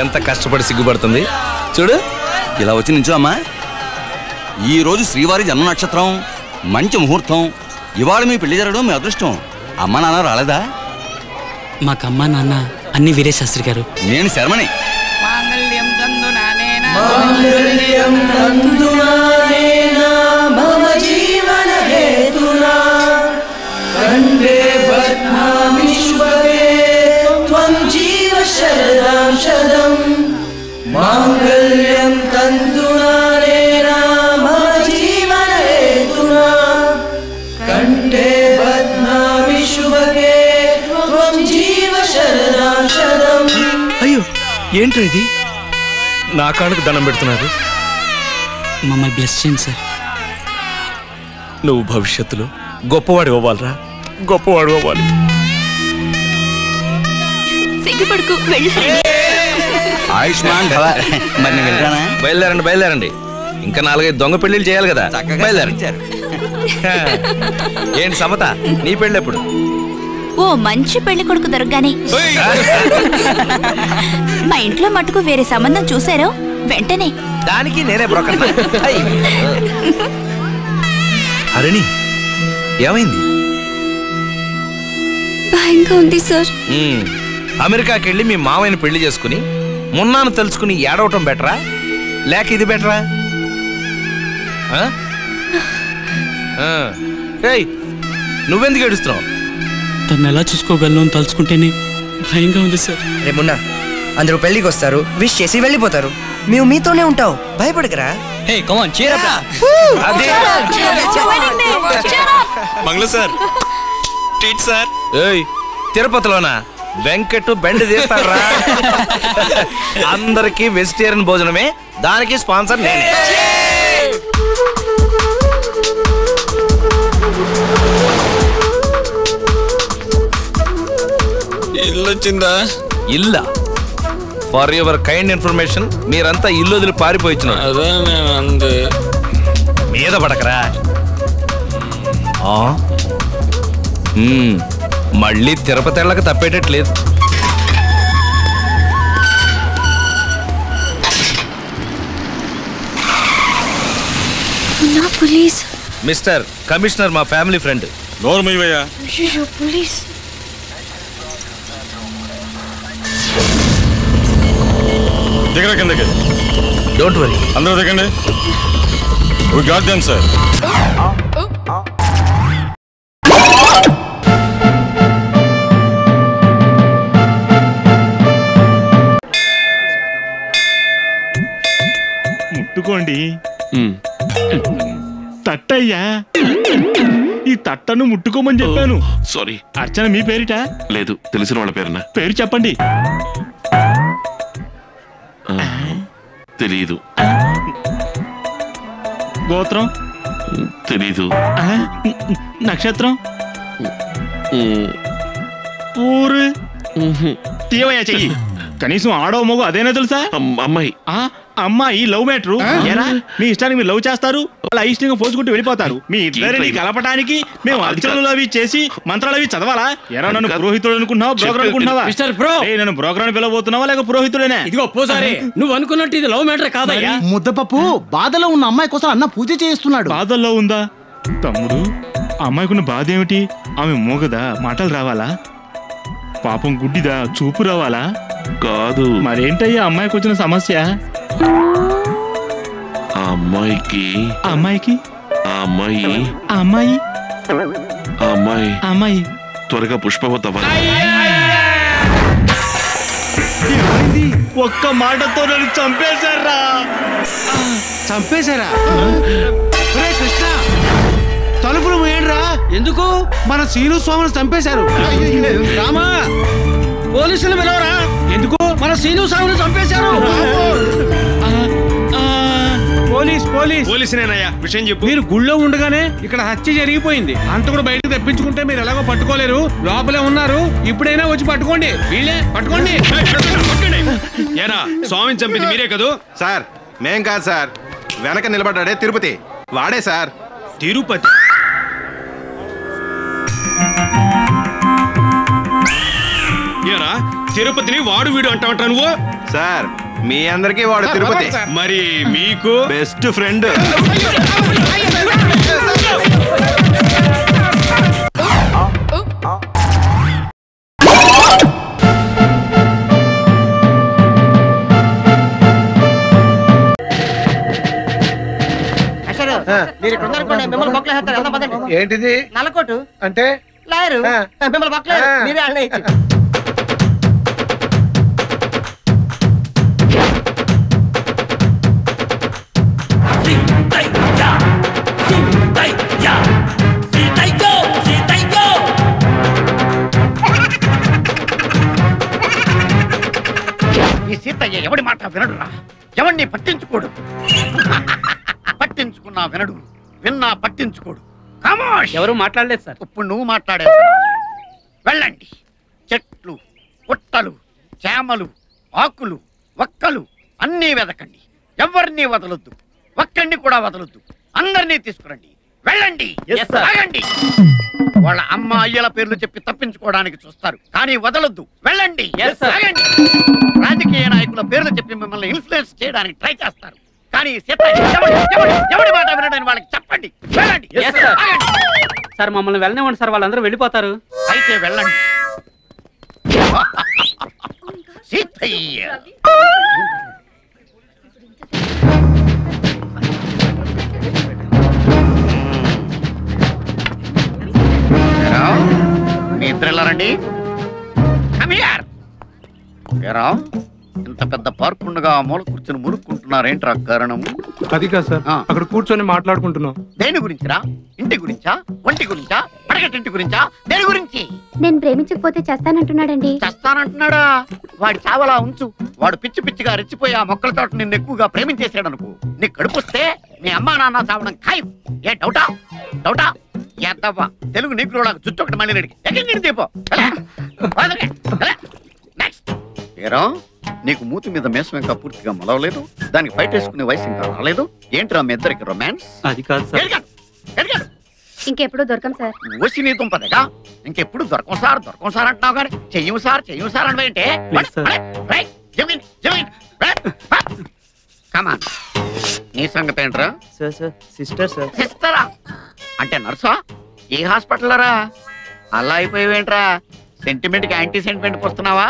ఎంత కష్టపడి సిగ్గుపడుతుంది చూడు. ఇలా వచ్చి నించో అమ్మా. ఈరోజు శ్రీవారి జన్మ నక్షత్రం, మంచి ముహూర్తం. ఇవాళ మీ పెళ్లి జరగడం మీ అదృష్టం. అమ్మ నాన్న రాలేదా? మాకమ్మ నాన్న అన్ని వీరే శాస్త్రి గారు. నేను శర్మని. మాంగళ్యం తంతునానేన మమ జీవన హేతునా కంఠే బధ్నామి శుభగే త్వం జీవ శరదాం శతం. అయ్యో ఏంట్రా ఇది? నా కాళ్ళకు దండం పెడుతున్నారు. మమ్మల్ని బ్లెస్ చేయండి సార్. నువ్వు భవిష్యత్తులో గొప్పవాడు అవ్వాలరా, గొప్పవాడు అవ్వాలి. సిగ్గుపడుకు వెళ్ళండి. ఆయుష్మాన్ భవ. మరి నేను వెళ్ళానా? బయలుదేరండి బయలుదేరండి. ఇంకా 4-5 దొంగ పెళ్లిళ్ళు చేయాలి కదా. బయలుదేరండి. ఏంటి సమత, నీ పెళ్ళి ఎప్పుడు? ఓ మంచి పెళ్లి కొడుకు దొరకగానే మా ఇంట్లో మటుకు వేరే సంబంధం చూసారో వెంటనే దానికి నేనే బ్రోకర్. హరిణి ఏమైంది? భయంగా ఉంది సార్. అమెరికాకి వెళ్ళి మీ మామయ్యని పెళ్లి చేసుకుని మున్నాను తెలుసుకుని ఏడవటం బెటరా లేక ఇది బెటరా? నువ్వెందుకు ఏడుస్తున్నావు? తను ఎలా చూసుకోగలను అని తలుచుకుంటేనే భయంగా ఉంది సార్. రేమున్నా అందరూ పెళ్లికి వస్తారు, విష్ చేసి వెళ్ళిపోతారు. మేము మీతోనే ఉంటావు, భయపడకరా. Hey come on cheer up. Mangala sir, treat sir. ఏయ్ తిరుపతిలోనా వెంకట్ బెండ్ చేస్తారా? అందరికి వెజిటేరియన్ భోజనమే, దానికి స్పాన్సర్ నేనే. ఇల్లు వచ్చిందా? ఇల్లా? ఫర్ యువర్ కైండ్ ఇన్ఫర్మేషన్ మీరంతా ఇల్లు వదిలి పారిపోయిన అదే నేను అంది. మీద పడకరా. మళ్ళీ తిరుపతి వెళ్ళక తప్పేటట్లేదు. మిస్టర్ కమిషనర్ మా ఫ్యామిలీ ఫ్రెండ్. నోర్మయ్యా. దిగరా కిందకి. Don't worry. అందరూ దిగండి. We got them, sir. ముట్టుకోండి. తట్టయ్యా, ఈ తట్టను ముట్టుకోమని చెప్పాను. సారీ. అర్చన మీ పేరిట? లేదు, తెలిసిన వాళ్ళ పేరునా? పేరు చెప్పండి. తెలీదు. గోత్రం? తెలీదు. నక్షత్రం? ఊరు? తీవయ్యా చెయ్యి. కనీసం ఆడో మగో అదేనా తెలుసా? అమ్మాయి. అమ్మాయి లవ్ మ్యాటర్. మీ ఇష్టానికి మీరు లవ్ చేస్తారు, వాళ్ళ ఇష్టంగా పోసుకుంటూ వెళ్ళిపోతారు. మీ ఇద్దరిని కలపడానికి మేము అర్చనలు అవి చేసి మంత్రాలు అవి చదవాలా? ఎరా నన్ను పురోహితుడు అనుకుంటున్నావా, బ్రోకర్ అనుకుంటున్నావా? నేను బ్రోకర్ అని పిలవబోతున్నావా లేక పురోహితుడేనా? ఇదిగో పోసారి, నువ్వు అనుకున్నట్టు ఇది లవ్ మ్యాటర్ కాదయ్యా. ముద్దపప్పు బాధలో ఉన్న అమ్మాయి కోసం అన్న పూజ చేస్తున్నాడు. బాధల్లో ఉందా? తమ్ముడు, అమ్మాయికున్న బాధ ఏమిటి? ఆమె మూగదా? మాటలు రావాలా? పాపం గుడ్డిదా? చూపు రావాలా? కాదు. మరేంటయ్యా అమ్మాయికి వచ్చిన సమస్య? అమ్మాయికి త్వరగా పుష్పవతి అవ్వాలి. ఒక్క మాటతో నన్ను చంపేశారా? చంపేశారా? కృష్ణ, తలుపులు వేయడ్రా. ఎందుకు? మన సీను స్వామిని చంపేశారు. రామా, పోలీసులు పిలవరా. ఎందుకు? మన సీను స్వామిని చంపేశారు. పోలీసునేనయ్యా, విషయం చెప్పు. మీరు గుళ్ళో ఉండగానే ఇక్కడ హత్య జరిగిపోయింది. అంత కూడా బయటకు తెప్పించుకుంటే మీరు ఎలాగో పట్టుకోలేరు, లోపలే ఉన్నారు. ఇప్పుడైనా వచ్చి పట్టుకోండి. వీళ్ళే పట్టుకోండి. ఏరా, స్వామిని చంపింది మీరే కదూ? సార్ మేం కాదు సార్, వెనక నిలబడ్డాడే తిరుపతి, వాడే సార్. తిరుపతి? ఏరా, తిరుపతిని వాడు వీడు అంటావంటా నువ్వు? సార్ మీ అందరికీ వాడు తిరుపతి. మరి మీకు బెస్ట్ ఫ్రెండ్. ఏంటిది? నల్లకోటు అంటే లాయరు మిమ్మల్ని పక్కన మీరే అన్నయ్య. ఈ సీతయ్య ఎవడి మాట వినడురా, ఎవడిని పట్టించుకోడు. పట్టించుకున్నా వినడు, విన్నా పట్టించుకోడు. ఎవరు మాట్లాడలేదు సార్. ఇప్పుడు నువ్వు మాట్లాడేది. వెళ్ళండి, చెట్లు పుట్టలు చేమలు ఆకులు ఒక్కలు అన్నీ వెదకండి. ఎవరిని వదలొద్దు, ఒక్కడిని కూడా వదలొద్దు. అందరినీ తీసుకురండి. వెళ్ళండి, ఆగండి. వాళ్ళ అమ్మ అయ్యల పేర్లు చెప్పి తప్పించుకోవడానికి చూస్తారు, కానీ వదలొద్దు. వెళ్ళండి, ఆగండి. రాజకీయ నాయకుల పేర్లు చెప్పి మిమ్మల్ని ఇన్ఫ్లుయెన్స్ చేయడానికి ట్రై చేస్తారు, కానీ ఎవడి మాట వినడని వాళ్ళకి చెప్పండి. వెళ్ళండి, సార్ మమ్మల్ని వెళ్ళనివ్వండి సార్, వాళ్ళందరూ వెళ్ళిపోతారు. అయితే వెళ్ళండి. సీతయ్య మీ ఇద్దరు వెళ్ళారండి. ఇంత పెద్ద పార్క్ ఉండగా మూల కూర్చొని మురుక్కుంటున్నారేంట్రా కారణం? అది కాదు సార్, అక్కడ కూర్చొని మాట్లాడుకుంటున్నాం. దేని గురించిరా? ఇంటి గురించా, ఒంటి గురించా, పడగటింటి గురించా, దేని గురించి? నేను ప్రేమించకపోతే చేస్తానంటున్నాడండి. చేస్తానంటున్నాడా? వాడి చావలా ఉంచు. వాడు పిచ్చి పిచ్చిగా రెచ్చిపోయి ఆ మొక్కల తోట నిన్ను ఎక్కువగా ప్రేమించేసాడు అనుకో, నీకు కడుపుస్తే మీ అమ్మా నాన్న చావడం ఖాయం. ఏ డౌటా? డౌటా? ఏద్దవ్వా తెలుగు నీకు జుట్టు ఒకటి మళ్ళీ రెడికి ఎక్కడి దీపో. నెక్స్ట్ ఏరా, నీకు మూతి మీద మేసం ఇంకా పూర్తిగా మొలవలేదు, దానికి బయట వేసుకునే వయసు ఇంకా రాలేదు. ఏంట్రా మీ ఇద్దరికి రొమాన్స్? అది కాదు సార్. ఇంకెప్పుడు దొరకం సార్. ఓసి నీ దుంపదగా ఇంకెప్పుడు దొరకం సార్ అంటున్నావు కానీ చెయ్యం సార్ అంటే కమాన్. నీ సంగతి ఏంట్రా? సిస్టరా అంటే నర్సా? ఏ హాస్పిటల్ రా? అలా అయిపోయావేంట్రా? సెంటిమెంట్ కి యాంటీ సెంటిమెంట్ వస్తున్నావా?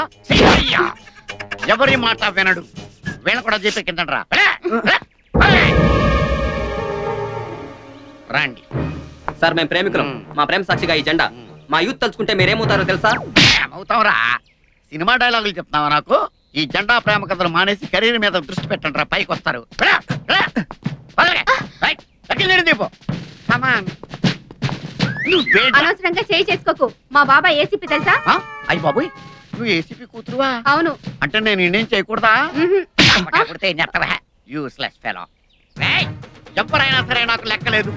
ఎవరి మాట వినడు, వీళ్ళ కూడా చెప్పే కిందరా. రండి సార్, మేము ప్రేమికులం. మా ప్రేమ సాక్షిగా ఈ జెండా. మా యూత్ తలుచుకుంటే మీరేమవుతారో తెలుసా? ఏమవుతావురా? సినిమా డైలాగులు చెప్తున్నావా నాకు? ఈ జెండా ప్రేమ కథలు మానేసి కెరీర్ మీద దృష్టి పెట్టండి రా, పైకి వస్తారు. అనవసరంగా చేయి చేసుకోకు. మా బాబా ఏసీపీ తెలుసా? అయ్యి బాబోయ్, నువ్వు ఏసీపీ కూతురువా? అవును. అంటే నేను ఇండియన్ చేయకూడదా? Useless fellow. ఎవరైనా సరే నాకు లెక్కలేదు.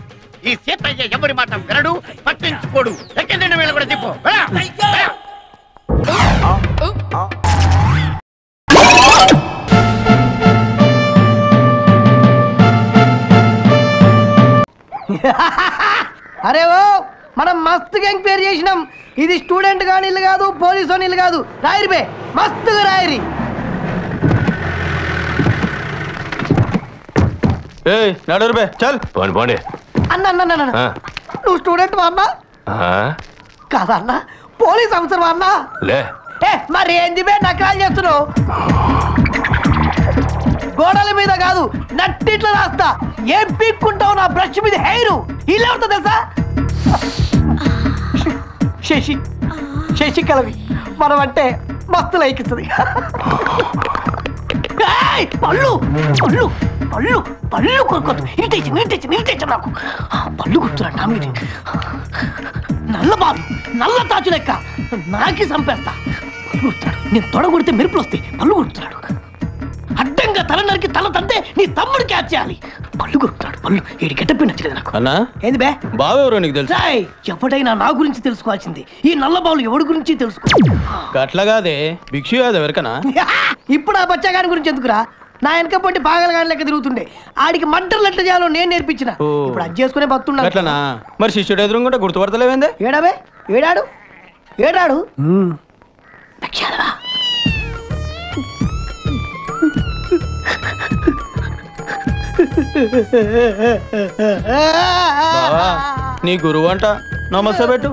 ఈ సీతయ్య ఎవరి మాట వినడు, పట్టించుకోడు. ఎక్కిందండి వీళ్ళు కూడా తిప్పు. అరే ఓ, మనం మస్తు గ్యాంగ్ పేరు చేసినాం. ఇది స్టూడెంట్ గాని ఇల్లు కాదు, పోలీసు అని ఇల్లు కాదు. రాయరి బే, మస్తుగా రాయరి. నడురు బే, చల్ పోండి పోండి. అన్న అన్న అన్న, నువ్వు స్టూడెంట్ వా అన్నా? కాదా అన్న, పోలీస్ ఆఫీసర్ వా అన్నా? లే. మరి ఏంది బే నకరాలు చేస్తున్నావు? గోడల మీద కాదు, నట్టిట్లో రాస్తా. ఏం పీక్కుంటావు నా బ్రష్ మీద హెయిర్? ఇలా ఉంటుంది తెలుసా? శశికళవి మనం అంటే మస్తు లైకిస్తుంది. పళ్ళు పళ్ళు పళ్ళు పళ్ళు కొనుక్కోదు. ఇరిటేషన్ నాకు. పళ్ళు గుర్తురా నా మీద. నల్ల బాబు, నల్ల తాచు లెక్క నాకి చంపేస్తా. పళ్ళు గుర్తున్నాడు. నేను తొడగొడితే మెరుపులు వస్తాయి. పళ్ళు గుర్తున్నాడు. అడ్డంగా తల నరికి తల తంతే నీ తమ్ముడు క్యాచ్ చేయాలి. పళ్ళు కొడుతున్నాడు. పళ్ళు ఏడు గెట్టపి నచ్చలేదు నాకు. అన్నా ఏంది బే? బావెవరో నీకు తెలుసు? ఎవడైనా నా గురించి తెలుసుకోవాల్సింది. ఈ నల్ల బావులు ఎవడి గురించి తెలుసుకో. అట్లాగాదే భిక్షు కాదు ఎవరికనా? ఇప్పుడు ఆ బచ్చాగాని గురించి ఎందుకురా? నా వెనక పొట్టి పాగలగాని లెక్క తిరుగుతుండే. ఆడికి మడ్డర్లు ఎట్లా చేయాలో నేను నేర్పించిన. ఇప్పుడు అది చేసుకునే భక్తున్నా. అట్లనా? మరి శిష్యుడు ఎదురుకుంటే గుర్తుపడతలేవేందే? ఏడాబే, ఏడాడు నీ గురువు అంట నమస్తే పెట్టు.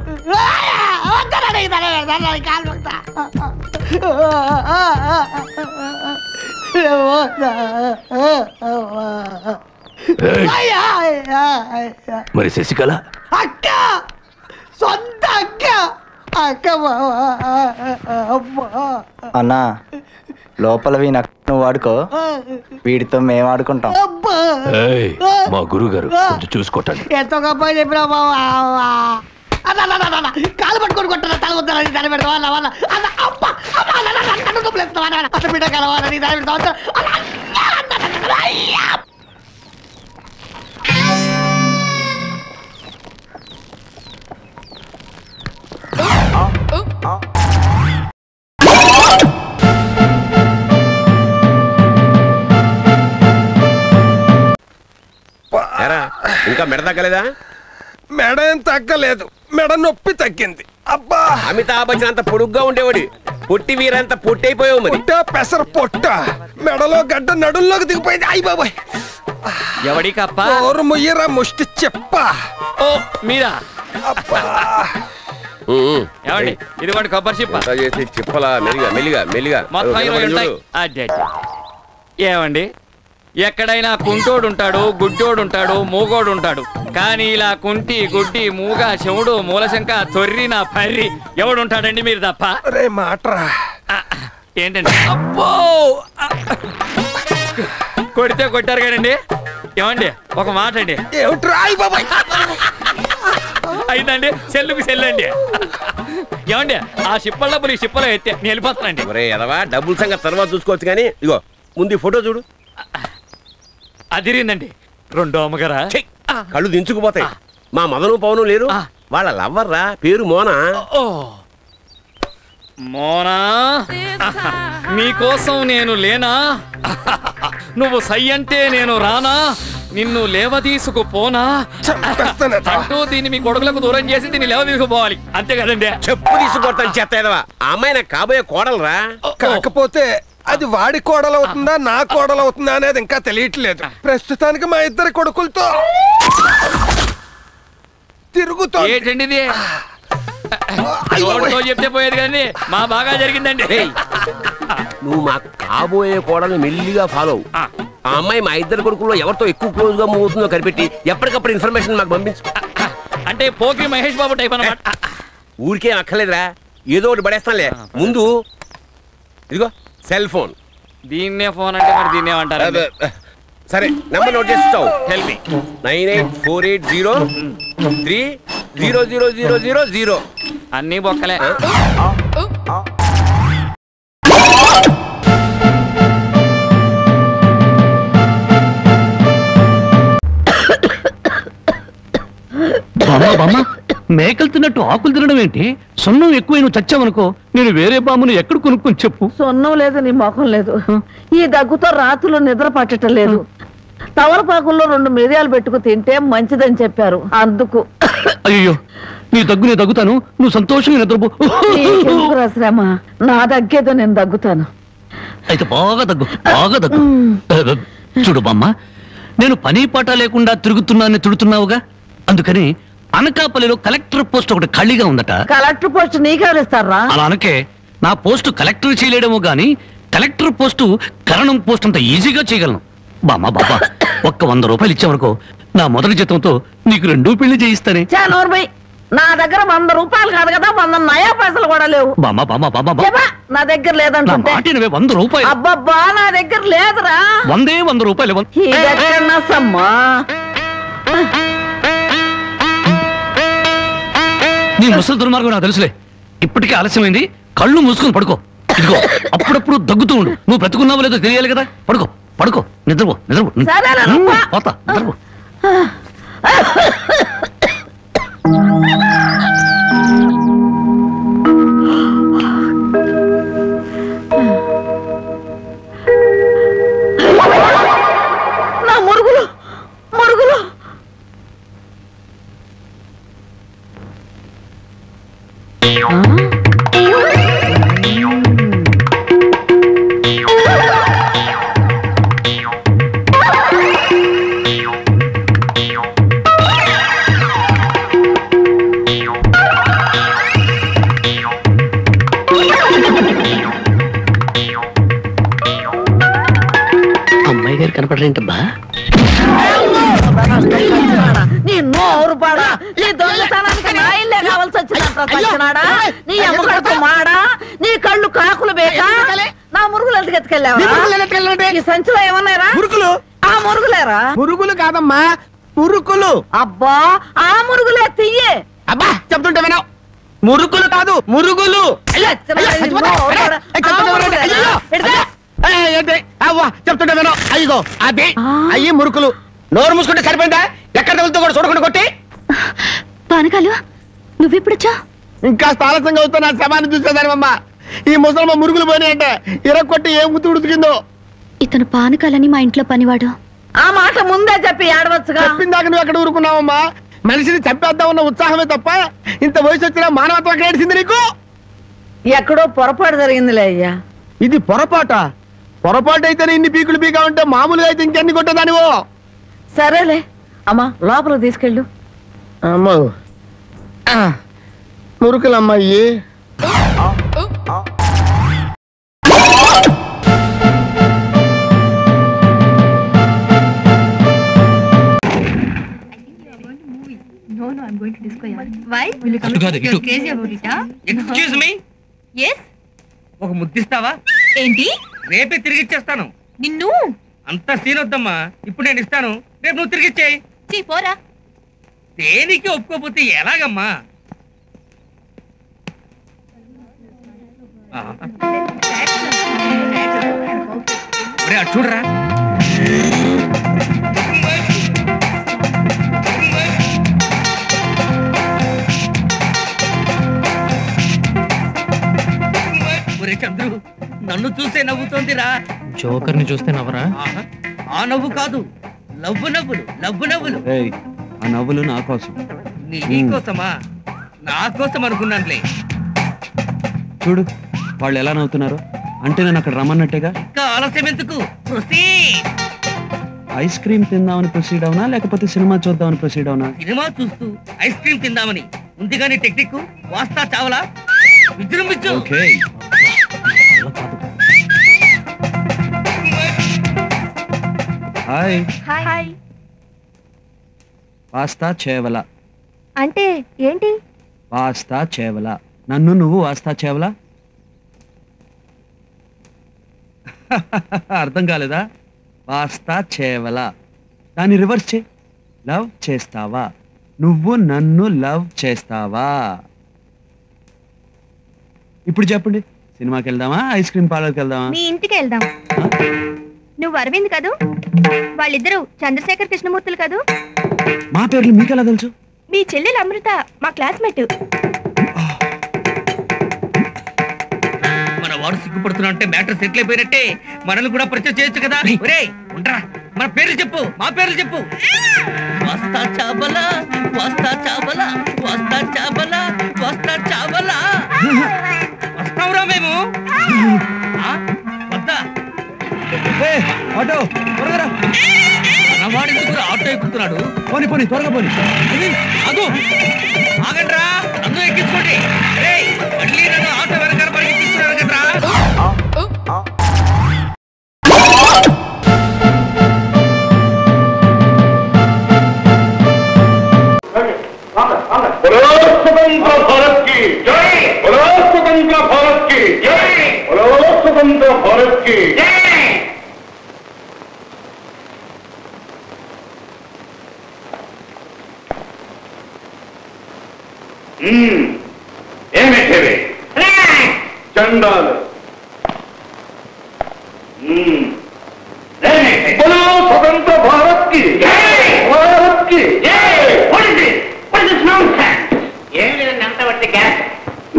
మరి శశికళ అక్క, సొంత అక్క, అక్క అన్నా లోపల నువ్వు వాడుకో, వీడితో మేము ఆడుకుంటాం. మా గురువు గారు కొంచెం చూసుకోవటానికి ఎంతో గొప్ప చెప్పినా బావా. కాలు పట్టుకొని కొట్టాను, తల వద్దాలని దాని పెడతావా అసలు బిడ్డ కలవాలని దాని పెడతావా. ఇంకా మెడ తగ్గలేదా? మెడ ఏం తగ్గలేదు, మెడ నొప్పి తగ్గింది. అబ్బా, అమితాబ్ బచ్చన్ అంత పొడుగ్గా ఉండేవాడి, పొట్టి వీరంత పొట్టి అయిపోయావు. మరి పెసర పొట్ట మెడలో గడ్డ నడుల్లోకి దిగిపోయింది. అయ్యి బాబాయ్, ఎవడి కప్ప ముయ్యరా ముష్టి చెప్ప. ఓ మీరా? ఏమండి ఇది వాడి కొబ్బరి చిప్ప చేసి చిప్పలా మెల్లిగా మెల్లిగా మెల్లిగా ఏమండి, ఎక్కడైనా కుంటోడు ఉంటాడు, గుడ్డోడు ఉంటాడు, మూగోడు ఉంటాడు, కానీ ఇలా కుంటి గుడ్డి మూగ చెవుడు మూలశంక తొర్రి నా పర్రి ఎవడుంటాడండి మీరు తప్ప? మాట్రా ఏంటండి? అబ్బో కొడితే కొట్టారు కదండి. ఏమండి ఒక మాట అండి, అయిందండి సెల్లుకి సెల్లండి. ఏమండి ఆ షిప్పల డబ్బులు ఈ షిప్పలో ఎత్తే నేను వెళ్ళిపోతానండి. ఒరే ఎదవా, డబ్బుల సంగతి తర్వాత చూసుకోవచ్చు కానీ ఇగో ముందు ఫోటో చూడు. అదిరిందండి. రెండో అమ్మగారా? కళ్ళు దించుకుపోతాయి. మా మదను పవను లేరు, వాళ్ళ లవ్వర్రా, పేరు మోనా. మోనా, నీకోసం నేను లేనా? నువ్వు సై అంటే నేను రానా? నిన్ను లేవదీసుకుపోనా అంటూ దీన్ని మీ కొడుకులకు దూరం చేసి దీన్ని లేవదీసుకుపోవాలి, అంతే కదండి? చెప్పు తీసుకొడతాను చెత్త ఎదవా. ఆ అమ్మాయి నాకు కాబోయే కోడలరా. కాకపోతే అది వాడి కోడలవుతుందా నా కోడలవుతుందా అనేది ఇంకా తెలియట్లేదు. ప్రస్తుతానికి మా ఇద్దరి కొడుకులతో తిరుగుతా. ఏంటండి ఇది? చెప్తే పోయేది కానీ మా బాగా జరిగిందండి. నువ్వు మా కాబోయే కోడల్ని మెల్లిగా ఫాలో అవ్వు. ఆ అమ్మాయి మా ఇద్దరు కొడుకుల్లో ఎవరితో ఎక్కువ క్లోజ్ గా మూవ్ అవుతుందో కనిపెట్టి ఎప్పటికప్పుడు ఇన్ఫర్మేషన్ మాకు పంపించు. అంటే పోకి మహేష్ బాబు టైప్ అన్నమాట. ఊరికేం అక్కర్లేదురా, ఏదో ఒకటి పడేస్తానులే. ముందు ఇదిగో సెల్ ఫోన్. దీన్నే ఫోన్ అంటే మరి దీన్నే అంటారు. సరే నెంబర్ నోట్ చేస్తావు. 9848030000. అన్నీ బొక్కలే. మేకలు తిన్నట్టు ఆకులు తినడం ఏంటి? సొన్నం ఎక్కువ నువ్వు చచ్చావనుకో, నేను వేరే బామును ఎక్కడ కొనుక్కొని చెప్పు. సొన్నం లేదు, నీ మొఖం లేదు. ఈ దగ్గుతో రాత్రులు నిద్ర పట్టడం లేదు. తవలపాకుల్లో 2 మిరియాలు పెట్టుకు తింటే మంచిదని చెప్పారు, అందుకు. అయ్యో, నీ దగ్గు నేను దగ్గుతాను, నువ్వు సంతోషంగా నిద్రపో. శ్రమ, నా దగ్గేదో నేను దగ్గుతాను. అయితే బాగా దగ్గు, బాగా దగ్గు. చూడు బామ్మ, నేను పని పాట లేకుండా తిరుగుతున్నానని తిడుతున్నావుగా, అందుకని అనకాపల్లిలో కలెక్టర్ పోస్ట్ ఒకటి ఖాళీగా ఉందట. కలెక్టర్ పోస్ట్ నీకెవరిస్తారా? అలా అనకే, నా పోస్టు కలెక్టర్ చేయలేడేమో గాని కలెక్టర్ పోస్టు కరణం పోస్ట్ అంత ఈజీగా చేయగలను. బామ్మ బాబా, ఒక్క 100 రూపాయలు ఇచ్చావనుకో, నా మొదటి జీతంతో నీకు 2 పెళ్లి చేయిస్తానే. నా దగ్గర 100 రూపాయలు కాదు కదా, 100 నయా పైసలు కూడా లేవు. బామ్మ బామ్మ బామ్మ, నా దగ్గర లేదంటుంటే 100 రూపాయలు. అబ్బబ్బా, నా దగ్గర లేదురా. 100 రూపాయలు. నీ ముసలి దుర్మార్గం నాకు తెలుసులే. ఇప్పటికే ఆలస్యమైంది, కళ్ళు మూసుకొని పడుకో. ఇదిగో అప్పుడప్పుడు దగ్గుతూ ఉండు. నువ్వు బ్రతుకున్నావో లేదో తెలియాలి కదా. పడుకో పడుకో, నిద్రపో నిద్రపో. పోతా నిద్రపో. నా మురుగులు మురుగులు. ఎవరు కనపడరేంటబ్బా? నీ నోరు పాడా, ఈ దొంగతనానికి నా ఇల్లే కావాల్సి వచ్చినాడా? నీ అమ్మకడుకు మాడా, నీ కళ్ళు కాకులు బేకా, నా మురుగులు ఎందుకు ఎత్తుకెళ్ళావా? ఈ సంచిలో ఏమన్నారా? మురుగులు. ఆ మురుగులేరా? మురుగులు కాదమ్మా, మురుకులు. అబ్బా, ఆ మురుగులే తియ్యే. అబ్బా చెప్తుంటే వినావు. మురుకులు కాదు, మురుగులు. చెప్తుంటే వినావు. అయ్యో అదే అయ్యి మురుకులు. నోరు మూసుకుంటే సరిపోయిందా? ఎక్కడ తగులుతో కూడా చూడకుండా కొట్టి. పానకాలు నువ్వెప్పుడొచ్చా? ఇంకా ఆలస్యంగా అవుతా నా శవాన్ని చూసేదానివమ్మా. ఈ ముసలమ్మ మురుగులు పోయినాయంటే ఇరక్కొట్టి ఏం గుర్తు ఉడుతుకిందో. ఇతను పానకాలని మా ఇంట్లో పనివాడు. ఆ మాట ముందే చెప్పి ఆడవచ్చుగా. చెప్పిందాక నువ్వు ఎక్కడ ఊరుకున్నావమ్మా? మనిషిని చంపేద్దామన్న ఉత్సాహమే తప్ప ఇంత వయసు వచ్చినా మానవత్వం ఎక్కడ ఏడిసింది నీకు? ఎక్కడో పొరపాటు జరిగిందిలే అయ్యా. ఇది పొరపాట? పొరపాటు అయితేనే ఇన్ని పీకులు పీకా ఉంటే మామూలుగా అయితే ఇంకెన్ని కొట్టేదానివో. సరేలే అమ్మా, లోపలికి తీసుకెళ్ళు. అమ్మో మురుకులమ్మాయి. ఎక్స్క్యూజ్ మీ, ఒక ముద్దిస్తావా? ఏంటి? రేపే తిరిగిచ్చేస్తాను. నిన్ను అంత సీన్ వద్దమ్మా, ఇప్పుడు నేను ఇస్తాను, రేపు నువ్వు తిరిగిచ్చేయి. పోరా. దేనికి ఒప్పుకోపోతే ఎలాగమ్మా? చూడరా, ఒరే చంద్రు, నన్ను చూసే నవ్వుతోందిరా. జోకర్ని చూస్తే నవ్వరా? ఆ నవ్వు కాదు, లవ్వు నవ్వులు, లవ్వు నవ్వులు. ఆ నవ్వులు నా కోసం. నీకోసమా? నా కోసం అనుకున్నానులే. చూడు వాళ్ళు ఎలా నవ్వుతున్నారు. అంటే నేను అక్కడ రమ్మన్నట్టేగా. ఇంకా ఆలస్యం ఎందుకు? ఐస్ క్రీమ్ తిందామని ప్రొసీడ్ అవునా, లేకపోతే సినిమా చూద్దామని ప్రొసీడ్ అవునా? సినిమా చూస్తూ ఐస్ క్రీమ్ తిందామని ఉంది కానీ టెక్నిక్ వాస్తా చావలా విజృంభించు. ఓకే. హాయ్. హాయ్. వాస్తా చేవల అంటే ఏంటి? వాస్తా చేవల. నన్ను నువ్వు వాస్తా చేవల. అర్థం కాలేదా? వాస్తా చేవల. దాన్ని రివర్స్ చే. లవ్ చేస్తావా? నువ్వు నన్ను లవ్ చేస్తావా? ఇప్పుడు చెప్పండి, సినిమాకి వెళ్దామా, ఐస్ క్రీమ్ పార్లర్కి వెళ్దామా? మీ ఇంటికి వెళ్దాం. నువ్వు అరవింద్ కదూ? వాళ్ళిద్దరూ చంద్రశేఖర్ కృష్ణమూర్తులు కదూ? మా పేర్లు మీకెలా తెలుసు? మీ చెల్లెలు అమృత మా క్లాస్మేట్. మన వాడు సిగ్గుపడుతున్నా అంటే మ్యాటర్ సెటిల్ అయిపోయినట్టే. మనల్ని కూడా పరిచయం చేయొచ్చు కదా. ఒరేయ్ ఉండరా, మన పేర్లు చెప్పు, మా పేర్లు చెప్పు. వస్తా చాబలా, వస్తా చాబలా, వస్తా చాబలా, వస్తా చాబలా. వస్తావురా మేము? వద్దా? ఆటో త్వరగా. వాడు ఎందుకు ఆటో ఎక్కుతున్నాడు? పోనీ పోనీ, త్వరగా పోనీ. ఆగు, ఆగండ్రా, అందరూ ఎక్కించుకోండి. మళ్ళీ నన్ను ఆటో వెనకాల పరిగెత్తిస్తున్నారు కదరా. स्वतंत्र भारत की जय। बोलो स्वतंत्र भारत की जय। बोलो स्वतंत्र भारत की जय। ఏమిటివి? చండాలు. बोलो स्वतंत्र भारत की जय। भारत की जय।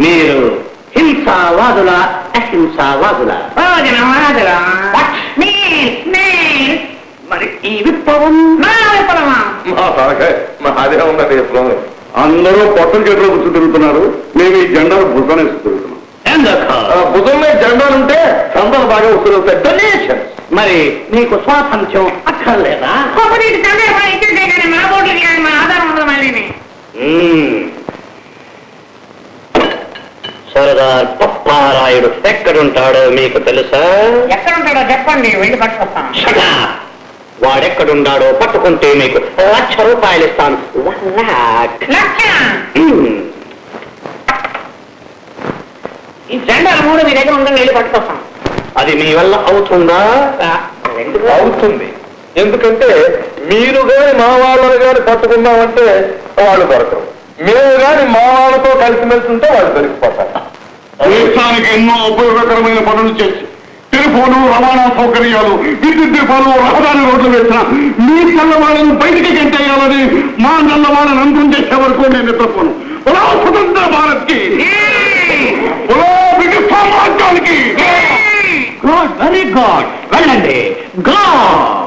మీరు హింసావాదుల అహింసావాదుల మరి ఈ విప్లవం అదే ఉన్నది విప్లవం. అందరూ పొట్టల చేతిలో కూర్చొని తిరుగుతున్నారు, మేము ఈ జెండాలు భుజం వేసి తిరుగుతున్నాం. భుజం మీద జెండాలుంటే సందర్భం బాగా వస్తున్నాయి. డొనేషన్. మరి నీకు స్వాతంత్ర్యం అక్కర్లేదా? సర్దార్ పప్పారాయుడు ఎక్కడుంటాడో మీకు తెలుసా? ఎక్కడుంటాడో చెప్పండి, వెళ్ళి పట్టుకొస్తాను. వాడెక్కడున్నాడో పట్టుకుంటే మీకు 1,00,000 రూపాయలు ఇస్తాను. 1,00,000. ఈ జెండాలు 3 మీ దగ్గర ఉందని వెళ్ళి పట్టుకొస్తాం. అది మీ వల్ల అవుతుందా? అవుతుంది. ఎందుకంటే మీరు గాని మా వాళ్ళని గాని పట్టుకున్నామంటే వాళ్ళు దొరకరు. మేము గాని మా వాళ్ళతో కలిసిమెలిసి ఉంటే వాళ్ళు దొరికిపోతారు. దేశానికి ఎన్నో ఉపయోగకరమైన పనులు చేసి టెలిఫోను, రవాణా సౌకర్యాలు, విద్యుత్ దీపాలు, రహదారి రోడ్లు వేసిన మీ తెల్లవాళ్ళను బయటికి గంటేయాలని మా నల్లవాళ్ళని అంతం చేసే వరకు నేను నిద్రపోను. స్వతంత్ర భారత్ కి, బ్రిటిష్ సామ్రాజ్యానికి. Good, very good. వెళ్ళండి. గాడ్.